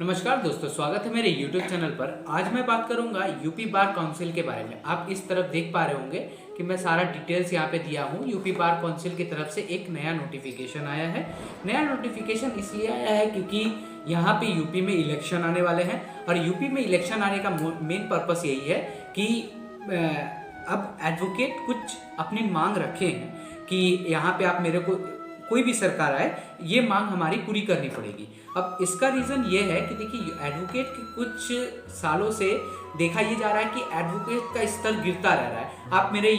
नमस्कार दोस्तों, स्वागत है मेरे YouTube चैनल पर। आज मैं बात करूंगा यूपी बार काउंसिल के बारे में। आप इस तरफ देख पा रहे होंगे कि मैं सारा डिटेल्स यहाँ पे दिया हूँ। यूपी बार काउंसिल की तरफ से एक नया नोटिफिकेशन आया है। नया नोटिफिकेशन इसलिए आया है क्योंकि यहाँ पे यूपी में इलेक्शन आने वाले हैं और यूपी में इलेक्शन आने का मेन पर्पस यही है कि अब एडवोकेट कुछ अपनी मांग रखे हैं कि यहाँ पे आप मेरे को कोई भी सरकार आए, ये मांग हमारी पूरी करनी पड़ेगी। अब इसका रीज़न ये है कि देखिए, एडवोकेट के कुछ सालों से देखा ये जा रहा है कि एडवोकेट का स्तर गिरता रह रहा है। आप मेरे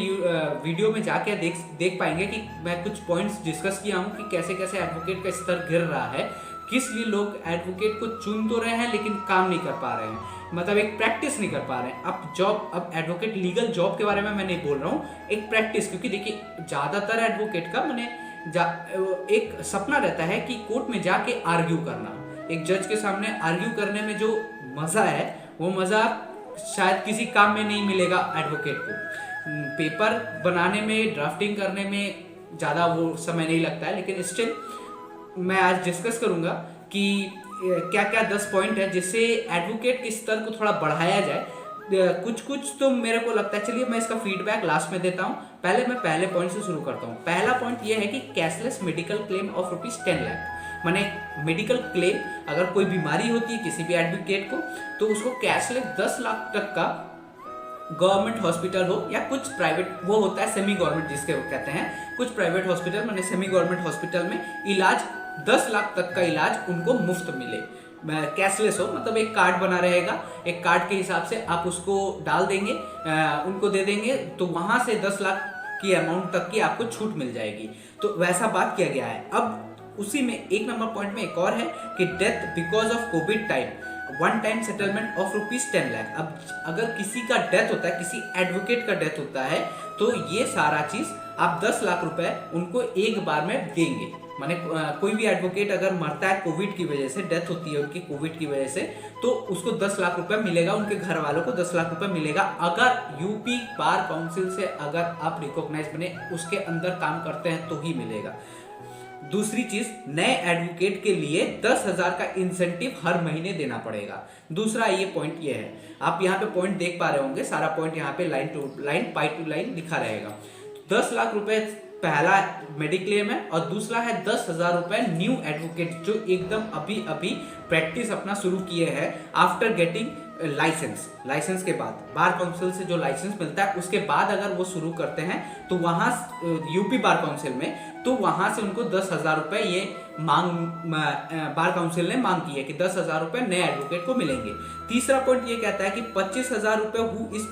वीडियो में जाके देख पाएंगे कि मैं कुछ पॉइंट्स डिस्कस किया हूँ कि कैसे कैसे एडवोकेट का स्तर गिर रहा है, किस लिए लोग एडवोकेट को चुन तो रहे हैं लेकिन काम नहीं कर पा रहे हैं, मतलब एक प्रैक्टिस नहीं कर पा रहे हैं। अब एडवोकेट लीगल जॉब के बारे में मैं नहीं बोल रहा हूँ, एक प्रैक्टिस। क्योंकि देखिए, ज़्यादातर एडवोकेट का एक सपना रहता है कि कोर्ट में जाके आर्ग्यू करना। एक जज के सामने आर्ग्यू करने में जो मज़ा है, वो मज़ा शायद किसी काम में नहीं मिलेगा एडवोकेट को। पेपर बनाने में, ड्राफ्टिंग करने में ज़्यादा वो समय नहीं लगता है, लेकिन स्टिल मैं आज डिस्कस करूंगा कि क्या क्या 10 पॉइंट है जिससे एडवोकेट के स्तर को थोड़ा बढ़ाया जाए। कुछ तो मेरे को लगता है। चलिए मैं इसका फीडबैक लास्ट में देता हूँ। पहले मैं पहले पॉइंट से शुरू करता हूँ। पहला पॉइंट ये है कि cashless medical claim of ₹10 lakh. माने मेडिकल क्लेम, अगर कोई बीमारी होती है किसी भी एडवोकेट को, तो उसको कैशलेस 10 लाख तक का गवर्नमेंट हॉस्पिटल हो या कुछ प्राइवेट, वो होता है सेमी गवर्नमेंट जिसके वो कहते हैं, कुछ प्राइवेट हॉस्पिटल माने सेमी गवर्नमेंट हॉस्पिटल में इलाज 10 लाख तक का इलाज उनको मुफ्त मिले, कैशलेस हो। मतलब एक कार्ड बना रहेगा, एक कार्ड के हिसाब से आप उसको डाल देंगे, उनको दे देंगे, तो वहां से 10 लाख की अमाउंट तक की आपको छूट मिल जाएगी। तो वैसा बात किया गया है। अब उसी में 1 नंबर पॉइंट में एक और है कि death because of Covid time, one time settlement of ₹10 lakh. अब अगर किसी का डेथ होता है, किसी एडवोकेट का डेथ होता है, तो ये सारा चीज आप 10 लाख रुपए उनको एक बार में देंगे। माने कोई भी एडवोकेट अगर मरता है कोविड की वजह से, डेथ होती है उनकी कोविड की वजह से, तो उसको 10 लाख रुपए मिलेगा, उनके घर वालों को 10 लाख रुपए मिलेगा। अगर यूपी बार काउंसिल से अगर आप रिकॉग्नाइज बने, उसके अंदर काम करते हैं, तो ही मिलेगा। दूसरी चीज, नए एडवोकेट के लिए 10,000 का इंसेंटिव हर महीने देना पड़ेगा। दूसरा ये पॉइंट ये है, आप यहाँ पे पॉइंट देख पा रहे होंगे, सारा पॉइंट यहाँ पे लाइन टू लाइन, पाई टू लाइन लिखा रहेगा। 10 लाख रुपए पहला मेडिक्लेम है, और दूसरा है 10,000 रुपए न्यू एडवोकेट जो एकदम अभी प्रैक्टिस अपना शुरू किए हैं आफ्टर गेटिंग लाइसेंस के बाद, बार काउंसिल से जो लाइसेंस मिलता है उसके बाद अगर वो शुरू करते हैं, तो वहां यूपी बार काउंसिल में, तो वहां से उनको 10,000 रुपए ये बार काउंसिल ने मांग की है कि 10,000 रुपए नए एडवोकेट को मिलेंगे। तीसरा पॉइंट ये कहता है कि 25,000 रुपए who is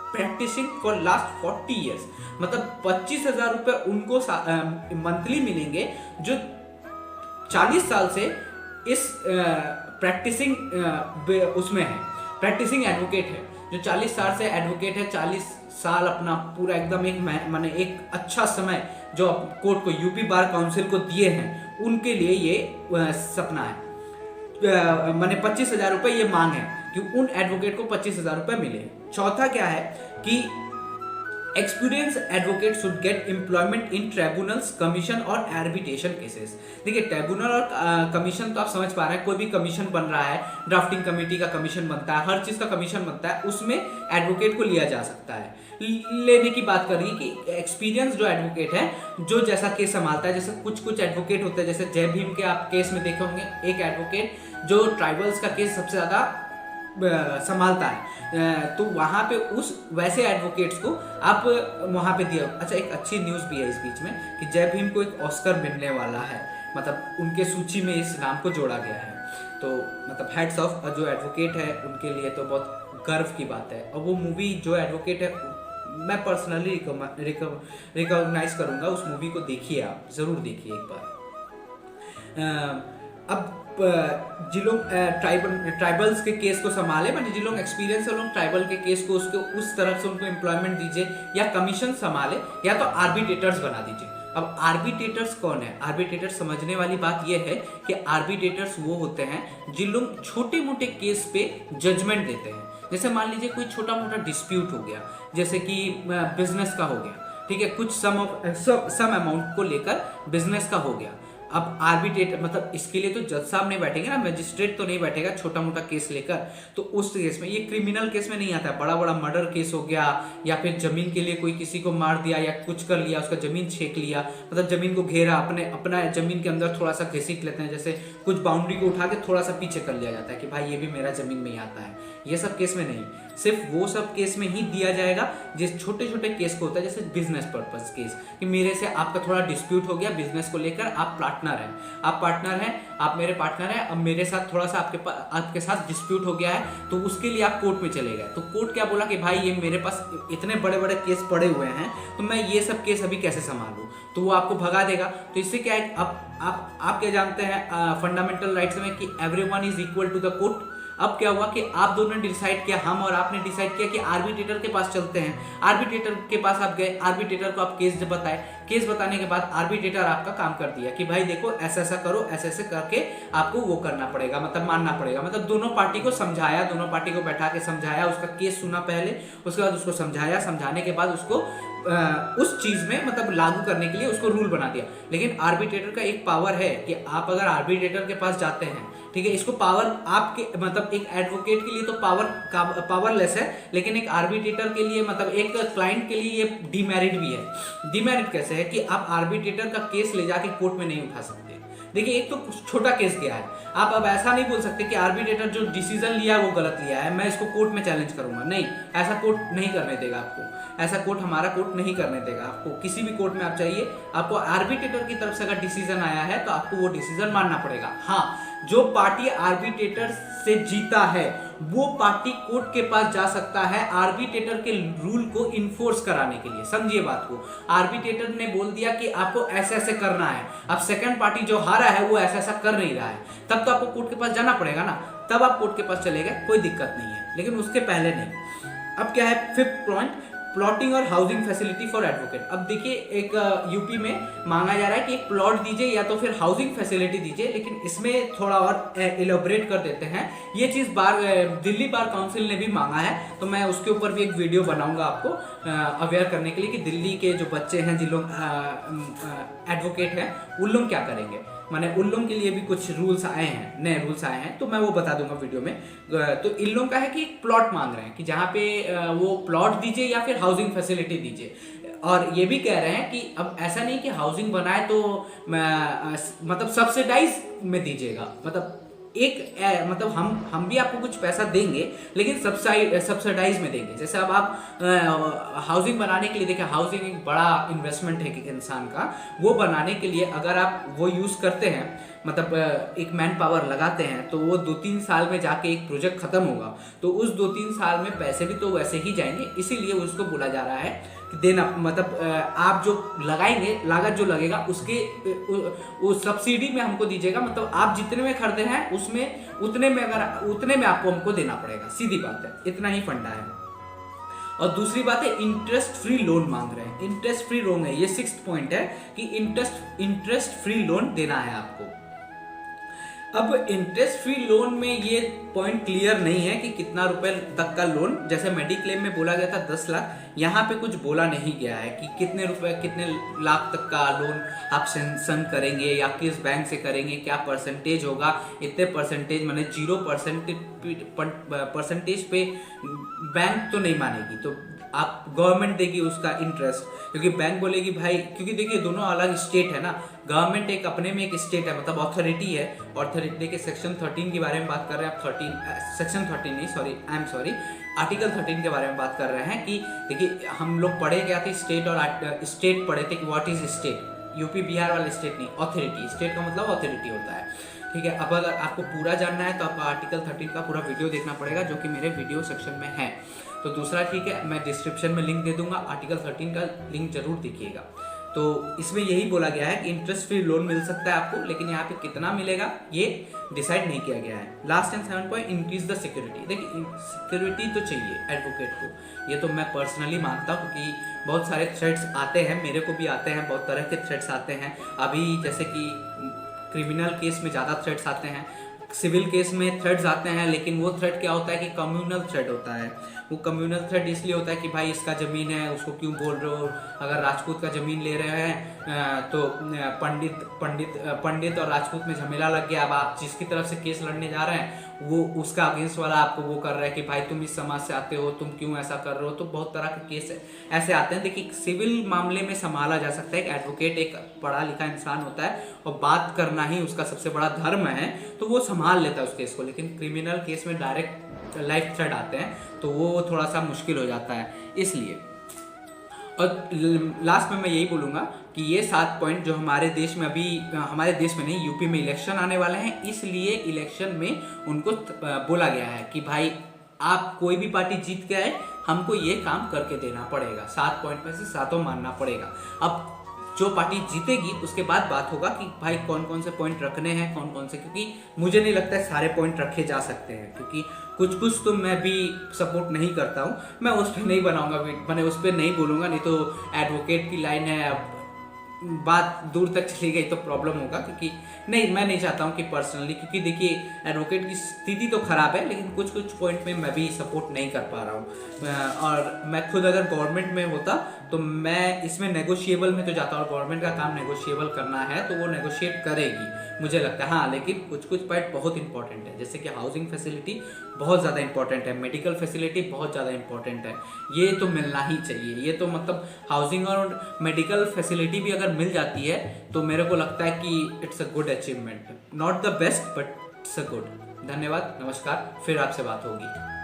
practising for last 40 years, मतलब 25,000 रुपए उनको मंथली मिलेंगे जो 40 साल से इस प्रैक्टिसिंग उसमें है, प्रैक्टिसिंग एडवोकेट है, जो 40 साल से एडवोकेट है, 40 साल अपना पूरा एकदम एक माने एक अच्छा समय जो कोर्ट को, यूपी बार काउंसिल को दिए हैं, उनके लिए ये सपना है। माने 25,000 रुपए ये मांग है कि उन एडवोकेट को 25,000 रुपए मिले। चौथा क्या है कि experience advocate should get employment in tribunals, commission और आर्बिट्रेशन केसेस। देखिए, ट्रिब्यूनल और कमीशन तो आप समझ पा रहे हैं, कोई भी कमीशन बन रहा है, ड्राफ्टिंग कमेटी का कमीशन बनता है, हर चीज का कमीशन बनता है, उसमें एडवोकेट को लिया जा सकता है। लेने की बात कर रही है कि एक्सपीरियंस जो एडवोकेट है, जो जैसा केस संभालता है, जैसे कुछ एडवोकेट होते हैं, जैसे जय भीम के आप केस में देखे होंगे, एक एडवोकेट जो ट्राइबल्स का केस सबसे ज्यादा संभालता है, तो वहां पे उस वैसे एडवोकेट्स को आप वहां पे दिया। अच्छा, एक अच्छी न्यूज़ भी है इस बीच में कि जय भीम को एक ऑस्कर मिलने वाला है, मतलब उनके सूची में इस नाम को जोड़ा गया है। तो मतलब हैट्स ऑफ, जो एडवोकेट है उनके लिए तो बहुत गर्व की बात है। और वो मूवी जो एडवोकेट है, मैं पर्सनली रिकॉग्नाइज करूंगा, उस मूवी को देखिए, आप जरूर देखिए एक बार। अब जिन लोग ट्राइबल्स के केस को संभाले, मतलब जिन लोग एक्सपीरियंस है, लोग ट्राइबल के केस को उसको उस तरफ से उनको एम्प्लॉयमेंट दीजिए, या कमीशन संभाले, या तो आर्बिट्रेटर्स बना दीजिए। अब आर्बिट्रेटर्स कौन है? आर्बिट्रेटर्स समझने वाली बात यह है कि आर्बिट्रेटर्स वो होते हैं जिन लोग छोटे मोटे केस पे जजमेंट देते हैं। जैसे मान लीजिए कोई छोटा मोटा डिस्प्यूट हो गया, जैसे कि बिजनेस का हो गया, ठीक है, कुछ सम अमाउंट को लेकर बिजनेस का हो गया, अब आर्बिट्रेटर मतलब इसके लिए तो जज साहब नहीं बैठेंगे ना, मजिस्ट्रेट तो नहीं बैठेगा छोटा मोटा केस लेकर। तो उस केस में, ये क्रिमिनल केस में नहीं आता है, बड़ा बड़ा मर्डर केस हो गया या फिर जमीन के लिए कोई किसी को मार दिया या कुछ कर लिया, उसका जमीन छेक लिया, मतलब जमीन को घेरा, अपना जमीन के अंदर थोड़ा सा घसीट लेते हैं, जैसे कुछ बाउंड्री को उठा के थोड़ा सा पीछे कर लिया जाता है कि भाई ये भी मेरा जमीन में ही आता है, ये सब केस में नहीं, सिर्फ वो सब केस में ही दिया जाएगा जिस छोटे छोटे केस को होता है, जैसे बिजनेस पर्पस केस, कि मेरे से आपका थोड़ा डिस्प्यूट हो गया बिजनेस को लेकर, आप पार्टनर हैं, आप मेरे पार्टनर हैं, अब मेरे साथ थोड़ा सा आपके साथ डिस्प्यूट हो गया है, तो उसके लिए आप कोर्ट में चले गए, तो कोर्ट क्या बोला कि भाई ये मेरे पास इतने बड़े बड़े केस पड़े हुए हैं, तो मैं ये सब केस अभी कैसे संभालूं, तो वो आपको भगा देगा। तो इससे क्या है, आप क्या जानते हैं फंडामेंटल राइट्स में कि everyone is equal to the court. अब क्या हुआ कि आप दोनों ने डिसाइड किया, हम और आपने डिसाइड किया कि आर्बिट्रेटर के पास चलते हैं। आर्बिट्रेटर के पास आप गए, आर्बिट्रेटर को आप केस जब बताए, केस बताने के बाद आर्बिट्रेटर आपका काम कर दिया कि भाई देखो ऐसा ऐसा करो, ऐसे ऐसे करके आपको वो करना पड़ेगा, मतलब मानना पड़ेगा, मतलब दोनों पार्टी को समझाया, दोनों पार्टी को बैठा के समझाया, उसका केस सुना पहले, उसके बाद उसको समझाया, समझाने के बाद उसको उस चीज में मतलब लागू करने के लिए उसको रूल बना दिया। लेकिन आर्बिट्रेटर का एक पावर है कि आप अगर आर्बिट्रेटर के पास जाते हैं, ठीक है, इसको पावर आपके मतलब एक एडवोकेट के लिए तो पावरलेस है, लेकिन एक आर्बिट्रेटर के लिए मतलब एक क्लाइंट के लिए ये डिमेरिट भी है। डिमेरिट कैसे है कि आप आर्बिट्रेटर का केस ले जाके कोर्ट में नहीं उठा सकते। देखिए एक तो छोटा केस गया है, आप अब ऐसा नहीं बोल सकते कि आर्बिट्रेटर जो डिसीजन लिया वो गलत लिया है, मैं इसको कोर्ट में चैलेंज करूंगा, नहीं, ऐसा कोर्ट नहीं करने देगा आपको, ऐसा कोर्ट हमारा कोर्ट नहीं करने देगा आपको। किसी भी कोर्ट में आप चाहिए, आपको आर्बिट्रेटर की तरफ से अगर डिसीजन आया है तो आपको वो डिसीजन मानना पड़ेगा। हाँ, जो पार्टी आर्बिट्रेटर से जीता है वो पार्टी कोर्ट के पास जा सकता है आर्बिट्रेटर के रूल को इन्फोर्स कराने के लिए। समझिए बात को, आर्बिट्रेटर ने बोल दिया कि आपको ऐसे ऐसे करना है, अब सेकंड पार्टी जो हारा है वो ऐसा ऐसा कर नहीं रहा है, तब तो आपको कोर्ट के पास जाना पड़ेगा ना, तब आप कोर्ट के पास चले गए, कोई दिक्कत नहीं है, लेकिन उसके पहले नहीं। अब क्या है फिफ्थ पॉइंट, प्लॉटिंग और हाउसिंग फैसिलिटी फॉर एडवोकेट। अब देखिए एक यूपी में मांगा जा रहा है कि एक प्लॉट दीजिए या तो फिर हाउसिंग फैसिलिटी दीजिए, लेकिन इसमें थोड़ा और इलेबोरेट कर देते हैं। ये चीज़ दिल्ली बार काउंसिल ने भी मांगा है, तो मैं उसके ऊपर भी एक वीडियो बनाऊंगा आपको अवेयर करने के लिए कि दिल्ली के जो बच्चे हैं, जिन लोग एडवोकेट हैं, उन लोग क्या करेंगे, माने उन लोगों के लिए भी कुछ रूल्स आए हैं, नए रूल्स आए हैं, तो मैं वो बता दूंगा वीडियो में। तो इन लोगों का है कि एक प्लॉट मांग रहे हैं कि जहाँ पे वो प्लॉट दीजिए या फिर हाउसिंग फैसिलिटी दीजिए, और ये भी कह रहे हैं कि अब ऐसा नहीं कि हाउसिंग बनाए तो मतलब सब्सिडाइज में दीजिएगा, मतलब एक मतलब हम भी आपको कुछ पैसा देंगे लेकिन सब्सिडाइज में देंगे। जैसे अब आप हाउसिंग बनाने के लिए, देखिए हाउसिंग एक बड़ा इन्वेस्टमेंट है कि इंसान का, वो बनाने के लिए अगर आप वो यूज़ करते हैं, मतलब एक मैन पावर लगाते हैं, तो वो 2-3 साल में जाके एक प्रोजेक्ट खत्म होगा, तो उस 2-3 साल में पैसे भी तो वैसे ही जाएंगे, इसीलिए उसको बोला जा रहा है कि देना, मतलब आप जो लगाएंगे, लागत जो लगेगा उसके उस सब्सिडी में हमको दीजिएगा, मतलब आप जितने में खरीदे हैं उसमें उतने में आपको हमको देना पड़ेगा, सीधी बात है, इतना ही फंडा है। और दूसरी बात है इंटरेस्ट फ्री लोन मांग रहे हैं, इंटरेस्ट फ्री लोन है, ये 6th पॉइंट है कि इंटरेस्ट फ्री लोन देना है आपको। अब इंटरेस्ट फ्री लोन में ये पॉइंट क्लियर नहीं है कि कितना रुपए तक का लोन, जैसे मेडिक्लेम में बोला गया था 10 लाख, यहाँ पे कुछ बोला नहीं गया है कि कितने रुपए कितने लाख तक का लोन आप सैंक्शन करेंगे या किस बैंक से करेंगे, क्या परसेंटेज होगा, इतने परसेंटेज माने 0% पे बैंक तो नहीं मानेगी, तो आप गवर्नमेंट देगी उसका इंटरेस्ट, क्योंकि बैंक बोलेगी भाई, क्योंकि देखिए दोनों अलग स्टेट है ना, गवर्नमेंट एक अपने में एक स्टेट है, मतलब अथॉरिटी है, अथॉरिटी देखिए सेक्शन 13 के बारे में बात कर रहे हैं आप, सेक्शन 13 नहीं, सॉरी आर्टिकल 13 के बारे में बात कर रहे हैं कि देखिए हम लोग पढ़े क्या थे, स्टेट और स्टेट पढ़े थे कि what is state, UP Bihar वाले स्टेट नहीं, अथॉरिटी, स्टेट का मतलब अथॉरिटी होता है, ठीक है। अब अगर आपको पूरा जानना है तो आपको आर्टिकल 13 का पूरा वीडियो देखना पड़ेगा, जो कि मेरे वीडियो सेक्शन में है। तो दूसरा ठीक है, मैं डिस्क्रिप्शन में लिंक दे दूंगा, आर्टिकल 13 का लिंक जरूर देखिएगा। तो इसमें यही बोला गया है कि इंटरेस्ट फ्री लोन मिल सकता है आपको, लेकिन यहाँ पे कितना मिलेगा ये डिसाइड नहीं किया गया है। Last and 7 point, increase the security. देखिए सिक्योरिटी तो चाहिए एडवोकेट को, ये तो मैं पर्सनली मानता हूँ, क्योंकि बहुत सारे थ्रेट्स आते हैं, मेरे को भी आते हैं, बहुत तरह के थ्रेट्स आते हैं। अभी जैसे कि क्रिमिनल केस में ज़्यादा थ्रेट्स आते हैं, सिविल केस में थ्रेट्स आते हैं, लेकिन वो थ्रेट क्या होता है कि कम्युनल थ्रेट होता है, वो कम्युनल थ्रेट इसलिए होता है कि भाई इसका ज़मीन है, उसको क्यों बोल रहे हो। अगर राजपूत का ज़मीन ले रहे हैं तो पंडित और राजपूत में झमेला लग गया। अब आप जिसकी तरफ से केस लड़ने जा रहे हैं वो उसका अगेंस्ट वाला आपको वो कर रहा है कि भाई तुम इस समाज से आते हो, तुम क्यों ऐसा कर रहे हो। तो बहुत तरह के केस ऐसे आते हैं। देखिए, सिविल मामले में संभाला जा सकता है। एक एडवोकेट एक पढ़ा लिखा इंसान होता है और बात करना ही उसका सबसे बड़ा धर्म है, तो वो संभाल लेता है उस केस को। लेकिन क्रिमिनल केस में डायरेक्ट लाइफ थ्रेट आते हैं तो वो थोड़ा सा मुश्किल हो जाता है। इसलिए और लास्ट में मैं यही बोलूँगा कि ये 7 पॉइंट जो हमारे देश में अभी, हमारे देश में नहीं, यूपी में इलेक्शन आने वाले हैं, इसलिए इलेक्शन में उनको बोला गया है कि भाई आप कोई भी पार्टी जीत के आए, हमको ये काम करके देना पड़ेगा। 7 पॉइंट में से 7 मानना पड़ेगा। अब जो पार्टी जीतेगी उसके बाद बात होगा कि भाई कौन कौन से पॉइंट रखने हैं, कौन कौन से, क्योंकि मुझे नहीं लगता है सारे पॉइंट रखे जा सकते हैं, क्योंकि कुछ कुछ तो मैं भी सपोर्ट नहीं करता हूँ। मैं उस पर नहीं बनाऊंगा, मैंने उस पर नहीं बोलूँगा, नहीं तो एडवोकेट की लाइन है, अब बात दूर तक चली गई तो प्रॉब्लम होगा। क्योंकि नहीं, मैं नहीं चाहता हूँ कि पर्सनली, क्योंकि देखिए एडवोकेट की स्थिति तो खराब है, लेकिन कुछ कुछ पॉइंट में मैं भी सपोर्ट नहीं कर पा रहा हूँ। और मैं खुद अगर गवर्नमेंट में होता तो मैं इसमें नेगोशिएबल में तो जाता, और गवर्नमेंट का काम नेगोशिएबल करना है तो वो नेगोशिएट करेगी, मुझे लगता है। हाँ, लेकिन कुछ कुछ पॉइंट बहुत इंपॉर्टेंट है, जैसे कि हाउसिंग फैसिलिटी बहुत ज़्यादा इंपॉर्टेंट है, मेडिकल फैसिलिटी बहुत ज़्यादा इंपॉर्टेंट है, ये तो मिलना ही चाहिए। ये तो मतलब हाउसिंग और मेडिकल फैसिलिटी भी अगर मिल जाती है तो मेरे को लगता है कि it's a good achievement, not the best but it's a good. धन्यवाद, नमस्कार, फिर आपसे बात होगी।